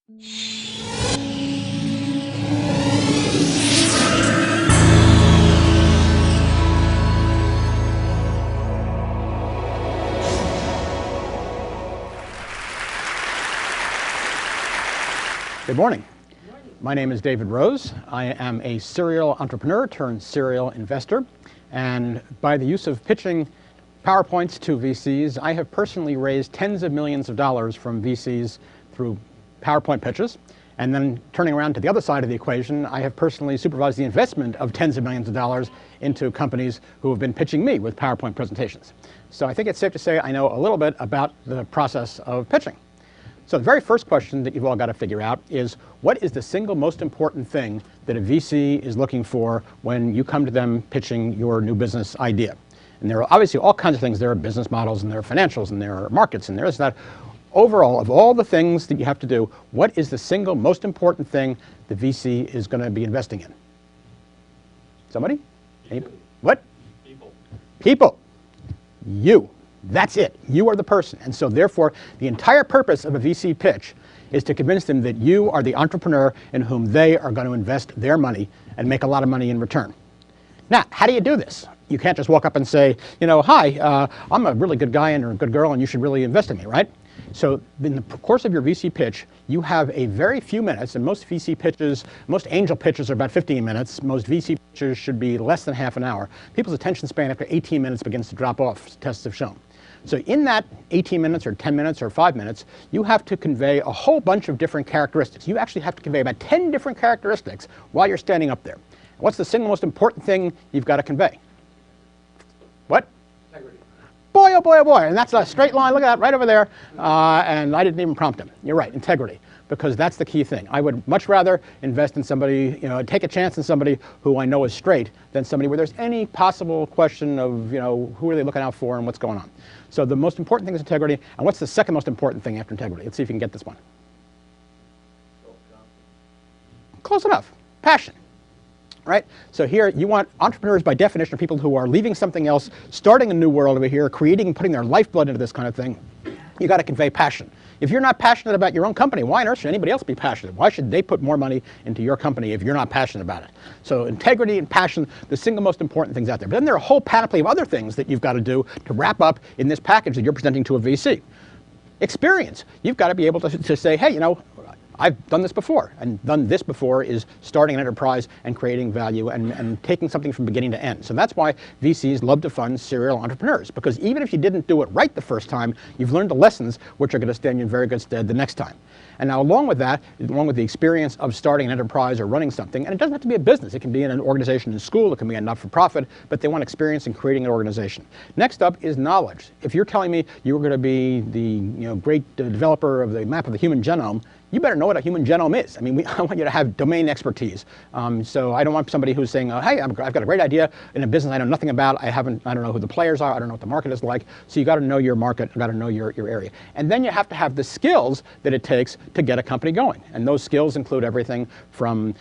Good morning. My name is DavidSRose. I am a serial entrepreneur turned serial investor. And by the use of pitching PowerPoints to VCs, I have personally raised tens of millions of dollars from VCs through PowerPoint pitches. And then turning around to the other side of the equation, I have personally supervised the investment of tens of millions of dollars into companies who have been pitching me with PowerPoint presentations. So I think it's safe to say I know a little bit about the process of pitching. So the very first question that you've all got to figure out is, what is the single most important thing that a VC is looking for when you come to them pitching your new business idea? And there are obviously all kinds of things. There are business models, and there are financials, and there are markets, and there is that. Overall, of all the things that you have to do, what is the single most important thing the VC is going to be investing in? Somebody? What? People. People. You. That's it. You are the person. And so therefore, the entire purpose of a VC pitch is to convince them that you are the entrepreneur in whom they are going to invest their money and make a lot of money in return. Now, how do you do this? You can't just walk up and say, hi, I'm a really good guy and a good girl and you should really invest in me, right? So in the course of your VC pitch, you have a very few minutes, and most VC pitches, most angel pitches are about 15 minutes. Most VC pitches should be less than half an hour. People's attention span after 18 minutes begins to drop off, tests have shown. So in that 18 minutes or 10 minutes or 5 minutes, you have to convey a whole bunch of different characteristics. You actually have to convey about 10 different characteristics while you're standing up there. What's the single most important thing you've got to convey? What? Integrity. Boy, oh boy, oh boy. And that's a straight line. Look at that right over there. And I didn't even prompt him. You're right, integrity. Because that's the key thing. I would much rather invest in somebody, take a chance in somebody who I know is straight than somebody where there's any possible question of, who are they looking out for and what's going on. So the most important thing is integrity. And what's the second most important thing after integrity? Let's see if you can get this one. Close enough. Passion. Right? So here you want entrepreneurs by definition are people who are leaving something else, starting a new world over here, creating and putting their lifeblood into this kind of thing. You got to convey passion. If you're not passionate about your own company, why on earth should anybody else be passionate? Why should they put more money into your company if you're not passionate about it? So integrity and passion, the single most important things out there. But then there are a whole panoply of other things that you've got to do to wrap up in this package that you're presenting to a VC. Experience. You've got to be able to say, hey, I've done this before, and done this before is starting an enterprise and creating value and taking something from beginning to end. So that's why VCs love to fund serial entrepreneurs, because even if you didn't do it right the first time, you've learned the lessons which are going to stand you in very good stead the next time. And now along with that, along with the experience of starting an enterprise or running something, and it doesn't have to be a business, it can be in an organization in school, it can be a not-for-profit, but they want experience in creating an organization. Next up is knowledge. If you're telling me you're going to be the great developer of the map of the human genome, you better know what a human genome is. I mean, I want you to have domain expertise. So I don't want somebody who's saying, hey, I've got a great idea in a business I know nothing about. I don't know who the players are. I don't know what the market is like. So you got to know your market. You got to know your area. And then you have to have the skills that it takes to get a company going. And those skills include everything from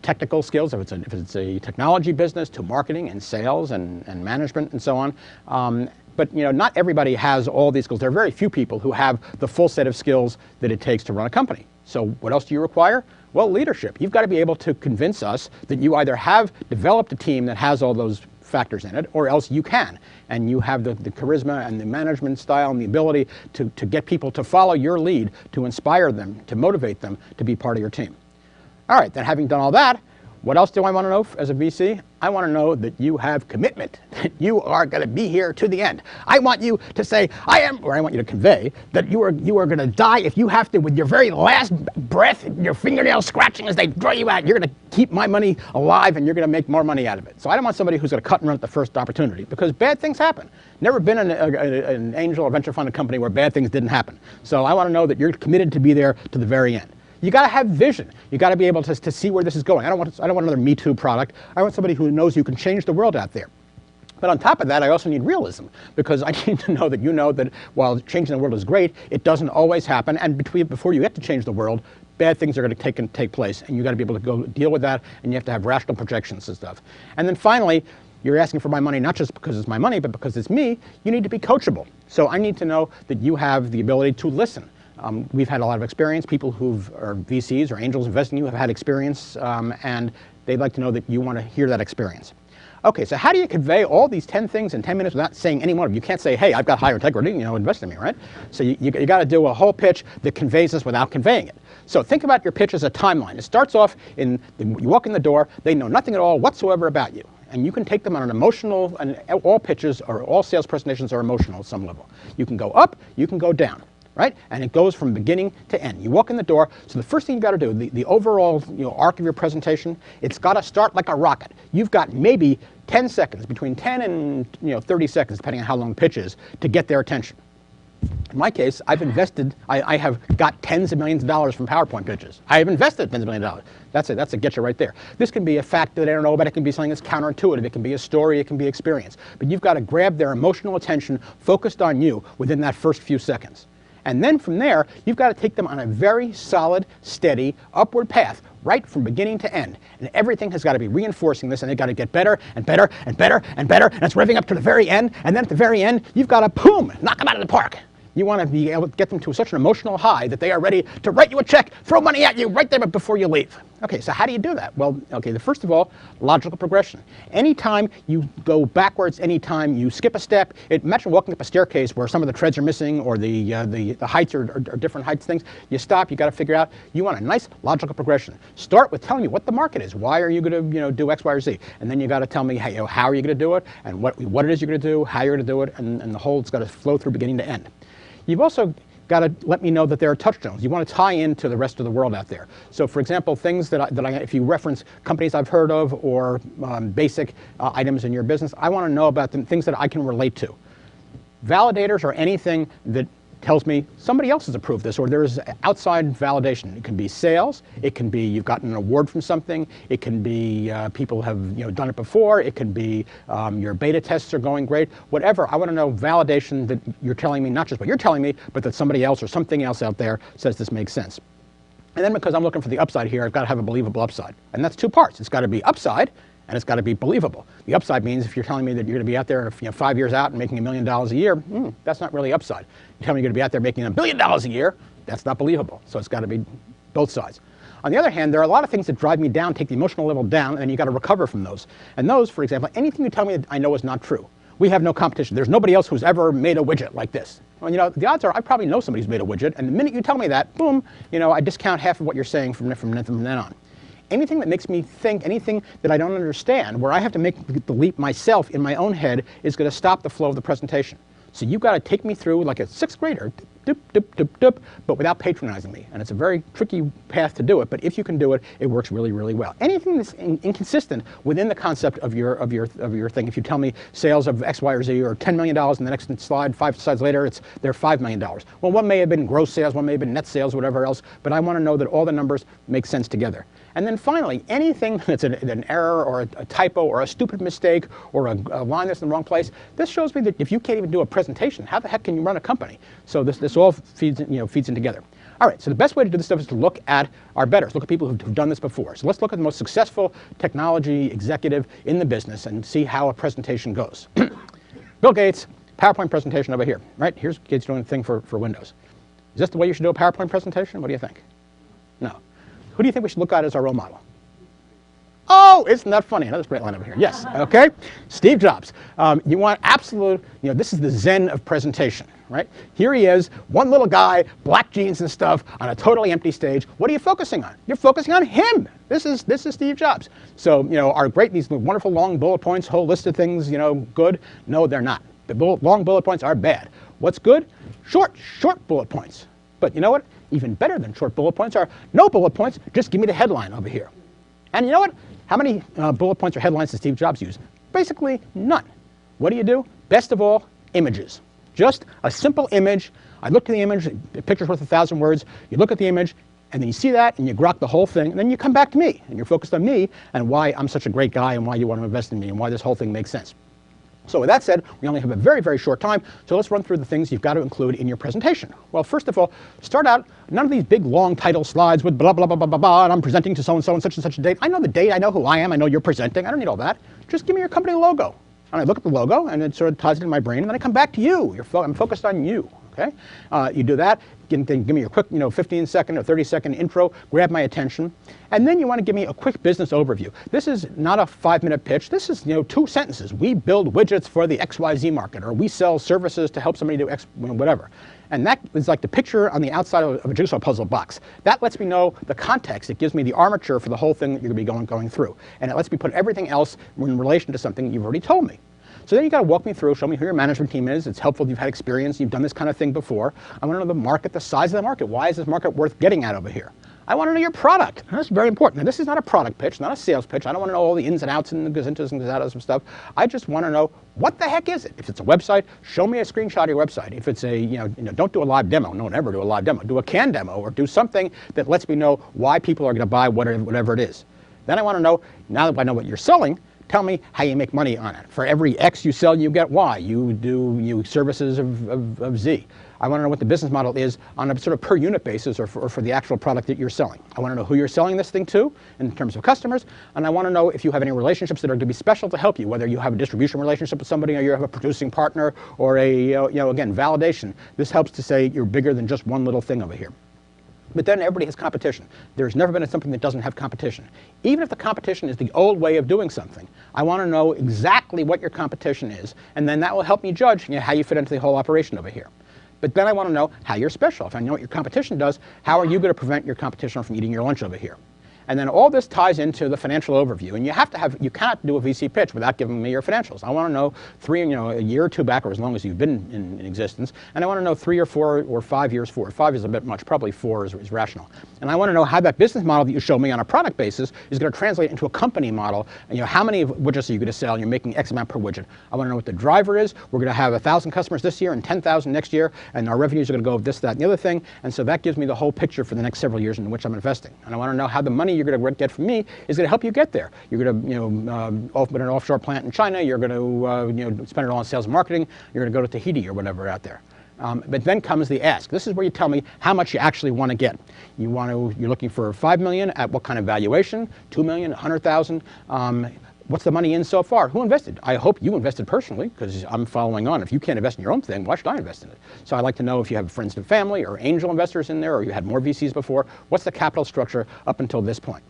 technical skills, if it's a technology business, to marketing and sales and management and so on. But not everybody has all these skills. There are very few people who have the full set of skills that it takes to run a company. So what else do you require? Well, leadership. You've got to be able to convince us that you either have developed a team that has all those factors in it, or else you can. And you have the charisma and the management style and the ability to get people to follow your lead, to inspire them, to motivate them to be part of your team. All right, then having done all that, what else do I want to know as a VC? I want to know that you have commitment, that you are going to be here to the end. I want you to say, I want you to convey that you are going to die if you have to, with your very last breath, your fingernails scratching as they draw you out. You're going to keep my money alive and you're going to make more money out of it. So I don't want somebody who's going to cut and run at the first opportunity, because bad things happen. Never been an angel or venture funded company where bad things didn't happen. So I want to know that you're committed to be there to the very end. You got to have vision. You got to be able to see where this is going. I don't want another Me Too product. I want somebody who knows you can change the world out there. But on top of that, I also need realism, because I need to know that while changing the world is great, it doesn't always happen. And before you get to change the world, bad things are going to take place, and you got to be able to go deal with that, and you have to have rational projections and stuff. And then finally, you're asking for my money not just because it's my money, but because it's me. You need to be coachable. So I need to know that you have the ability to listen. We've had a lot of experience. People are VCs or angels investing in you have had experience, and they'd like to know that you want to hear that experience. Okay, so how do you convey all these 10 things in 10 minutes without saying any one of them? You can't say, hey, I've got higher integrity, invest in me, right? So you got to do a whole pitch that conveys this without conveying it. So think about your pitch as a timeline. It starts off you walk in the door, they know nothing at all whatsoever about you. And you can take them on an emotional, and all pitches or all sales presentations are emotional at some level. You can go up, you can go down. Right? And it goes from beginning to end. You walk in the door, so the first thing you've got to do, the overall arc of your presentation, it's got to start like a rocket. You've got maybe 10 seconds, between 10 and 30 seconds, depending on how long the pitch is, to get their attention. In my case, I have got tens of millions of dollars from PowerPoint pitches. I have invested tens of millions of dollars. That's a getcha right there. This can be a fact that they don't know about. It can be something that's counterintuitive. It can be a story. It can be experience. But you've got to grab their emotional attention focused on you within that first few seconds. And then from there, you've got to take them on a very solid, steady, upward path, right from beginning to end. And everything has got to be reinforcing this, and they've got to get better and better and better and better, and it's revving up to the very end, and then at the very end, you've got to, boom, knock them out of the park. You want to be able to get them to such an emotional high that they are ready to write you a check, throw money at you right there before you leave. Okay, so how do you do that? Well, okay, first of all, logical progression. Anytime you go backwards, anytime you skip a step, imagine walking up a staircase where some of the treads are missing or the heights are different heights things. You stop, you got to figure out, you want a nice logical progression. Start with telling me what the market is. Why are you going to do X, Y, or Z? And then you got to tell me, hey, how are you going to do it, and what it is you're going to do, how you're going to do it, and the whole, it's got to flow through beginning to end. You've also got to let me know that there are touchstones. You want to tie into the rest of the world out there. So, for example, things if you reference companies I've heard of or basic items in your business, I want to know about them, things that I can relate to. Validators are anything that tells me somebody else has approved this, or there's outside validation. It can be sales, it can be you've gotten an award from something, it can be people have done it before, it can be your beta tests are going great, whatever. I want to know validation that you're telling me, not just what you're telling me, but that somebody else or something else out there says this makes sense. And then because I'm looking for the upside here, I've got to have a believable upside. And that's two parts. It's got to be upside, and it's got to be believable. The upside means if you're telling me that you're going to be out there 5 years out and making $1 million a year, that's not really upside. You tell me you're going to be out there making $1 billion a year, that's not believable. So it's got to be both sides. On the other hand, there are a lot of things that drive me down, take the emotional level down, and you got to recover from those. And those, for example, anything you tell me that I know is not true. We have no competition. There's nobody else who's ever made a widget like this. Well, the odds are I probably know somebody who's made a widget, and the minute you tell me that, boom, I discount half of what you're saying from then on. Anything that makes me think, anything that I don't understand, where I have to make the leap myself in my own head, is going to stop the flow of the presentation. So you've got to take me through like a sixth grader, but without patronizing me. And it's a very tricky path to do it, but if you can do it, it works really, really well. Anything that's inconsistent within the concept of your thing. If you tell me sales of X, Y, or Z or $10 million in the next slide, 5 slides later, they're $5 million. Well, one may have been gross sales, one may have been net sales, whatever else, but I want to know that all the numbers make sense together. And then finally, anything that's an error or a typo or a stupid mistake or a line that's in the wrong place, this shows me that if you can't even do a presentation, how the heck can you run a company? So this all feeds in together. All right, so the best way to do this stuff is to look at our betters, look at people who've done this before. So let's look at the most successful technology executive in the business and see how a presentation goes. Bill Gates, PowerPoint presentation over here, right? Here's Gates doing a thing for Windows. Is this the way you should do a PowerPoint presentation? What do you think? No. Who do you think we should look at as our role model? Oh, isn't that funny? Another straight line over here. Yes, okay. Steve Jobs. You want absolute, this is the zen of presentation, right? Here he is, one little guy, black jeans and stuff, on a totally empty stage. What are you focusing on? You're focusing on him. This is Steve Jobs. So, these wonderful long bullet points, whole list of things, good. No, they're not. The long bullet points are bad. What's good? Short bullet points. But you know what? Even better than short bullet points are no bullet points, just give me the headline over here. And you know what? How many bullet points or headlines does Steve Jobs use? Basically none. What do? Best of all, images. Just a simple image. I look at the image, the picture's worth 1,000 words. You look at the image, and then you see that, and you grok the whole thing, and then you come back to me, and you're focused on me, and why I'm such a great guy, and why you want to invest in me, and why this whole thing makes sense. So with that said, we only have a very, very short time, so let's run through the things you've got to include in your presentation. Well, first of all, start out, none of these big, long title slides with blah, blah, blah, blah, blah, blah, and I'm presenting to so-and-so and such a date. I know the date, I know who I am, I know you're presenting, I don't need all that. Just give me your company logo. And I look at the logo, and it sort of ties it in my brain, and then I come back to you. I'm focused on you, okay? You do that. give me a quick 15-second or 30-second intro, grab my attention. And then you want to give me a quick business overview. This is not a 5-minute pitch. This is 2 sentences. We build widgets for the XYZ market, or we sell services to help somebody do X, whatever. And that is like the picture on the outside of a jigsaw puzzle box. That lets me know the context. It gives me the armature for the whole thing that you're going to be going through. And it lets me put everything else in relation to something that you've already told me. So then you got to walk me through, show me who your management team is. It's helpful if you've had experience, you've done this kind of thing before. I want to know the market, the size of the market. Why is this market worth getting at over here? I want to know your product. That's very important. Now, this is not a product pitch, not a sales pitch. I don't want to know all the ins and outs and the gazintas and gazatas and stuff. I just want to know, what the heck is it? If it's a website, show me a screenshot of your website. If it's a, don't do a live demo. No, never do a live demo. Do a canned demo, or do something that lets me know why people are going to buy whatever it is. Then I want to know, now that I know what you're selling, tell me how you make money on it. For every X you sell, you get Y. You do services of Z. I want to know what the business model is on a sort of per unit basis, or for the actual product that you're selling. I want to know who you're selling this thing to in terms of customers, and I want to know if you have any relationships that are going to be special to help you, whether you have a distribution relationship with somebody, or you have a producing partner, or a, again, validation. This helps to say you're bigger than just one little thing over here. But then everybody has competition. There's never been something that doesn't have competition. Even if the competition is the old way of doing something, I want to know exactly what your competition is, and then that will help me judge how you fit into the whole operation over here. But then I want to know how you're special. If I know what your competition does, how are you going to prevent your competition from eating your lunch over here? And then all this ties into the financial overview. And you cannot do a VC pitch without giving me your financials. I want to know a year or 2 back, or as long as you've been in existence. And I want to know 3 or 4 or 5 years forward. 5 is a bit much, probably 4 is rational. And I want to know how that business model that you show me on a product basis is going to translate into a company model. And how many widgets are you going to sell? And you're making X amount per widget. I want to know what the driver is. We're going to have 1,000 customers this year and 10,000 next year. And our revenues are going to go with this, that, and the other thing. And so that gives me the whole picture for the next several years in which I'm investing. And I want to know how the money you're going to get from me is going to help you get there. You're going to open an offshore plant in China. You're going to spend it all on sales and marketing. You're going to go to Tahiti or whatever out there. But then comes the ask. This is where you tell me how much you actually want to get. You're looking for $5 million at what kind of valuation? $2 million, $100,000. What's the money in so far? Who invested? I hope you invested personally, because I'm following on. If you can't invest in your own thing, why should I invest in it? So I'd like to know if you have friends and family or angel investors in there, or you had more VCs before. What's the capital structure up until this point?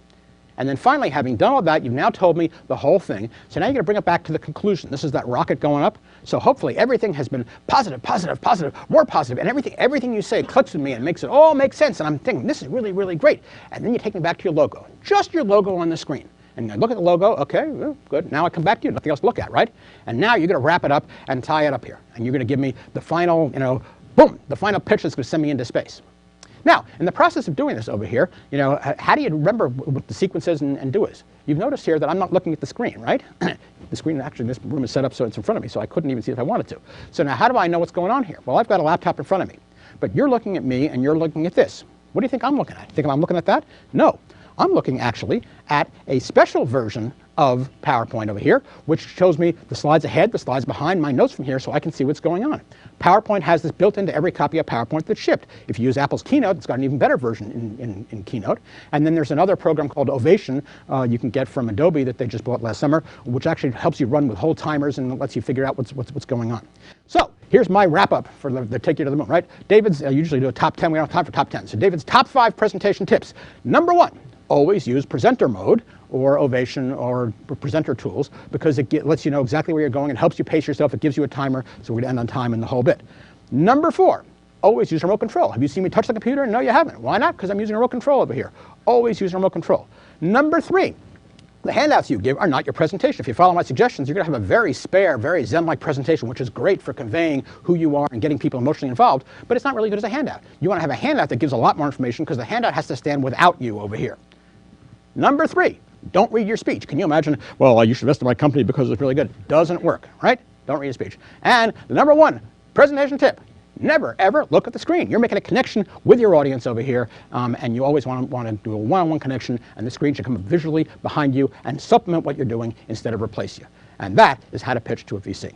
And then finally, having done all that, you've now told me the whole thing. So now you're going to bring it back to the conclusion. This is that rocket going up. So hopefully everything has been positive, positive, positive, more positive. And everything you say clicks with me and makes it all make sense. And I'm thinking, this is really, really great. And then you take me back to your logo. Just your logo on the screen. And I look at the logo. OK, well, good. Now I come back to you. Nothing else to look at, right? And now you're going to wrap it up and tie it up here. And you're going to give me the final, boom, the final pitch that's going to send me into space. Now, in the process of doing this over here, how do you remember what the sequence is and do is? You've noticed here that I'm not looking at the screen, right? The screen, actually, this room is set up so it's in front of me, so I couldn't even see it if I wanted to. So now how do I know what's going on here? Well, I've got a laptop in front of me. But you're looking at me and you're looking at this. What do you think I'm looking at? Think I'm looking at that? No. I'm looking actually at a special version of PowerPoint over here, which shows me the slides ahead, the slides behind, my notes from here, so I can see what's going on. PowerPoint has this built into every copy of PowerPoint that's shipped. If you use Apple's Keynote, it's got an even better version in Keynote. And then there's another program called Ovation you can get from Adobe that they just bought last summer, which actually helps you run with whole timers and lets you figure out what's going on. So here's my wrap up for the take you to the moon, right? David's, I usually do a top 10. We don't have time for top 10. So David's top 5 presentation tips. Number 1, always use presenter mode or Ovation or presenter tools, because it lets you know exactly where you're going. It helps you pace yourself. It gives you a timer, so we're going to end on time in the whole bit. Number 4, always use remote control. Have you seen me touch the computer? No, you haven't. Why not? Because I'm using remote control over here. Always use remote control. Number 3, the handouts you give are not your presentation. If you follow my suggestions, you're going to have a very spare, very Zen-like presentation, which is great for conveying who you are and getting people emotionally involved, but it's not really good as a handout. You want to have a handout that gives a lot more information, because the handout has to stand without you over here. Number 3, don't read your speech. Can you imagine, well, you should invest in my company because it's really good? Doesn't work, right? Don't read your speech. And the number 1 presentation tip, never, ever look at the screen. You're making a connection with your audience over here, and you always want to do a one-on-one connection, and the screen should come visually behind you and supplement what you're doing instead of replace you. And that is how to pitch to a VC.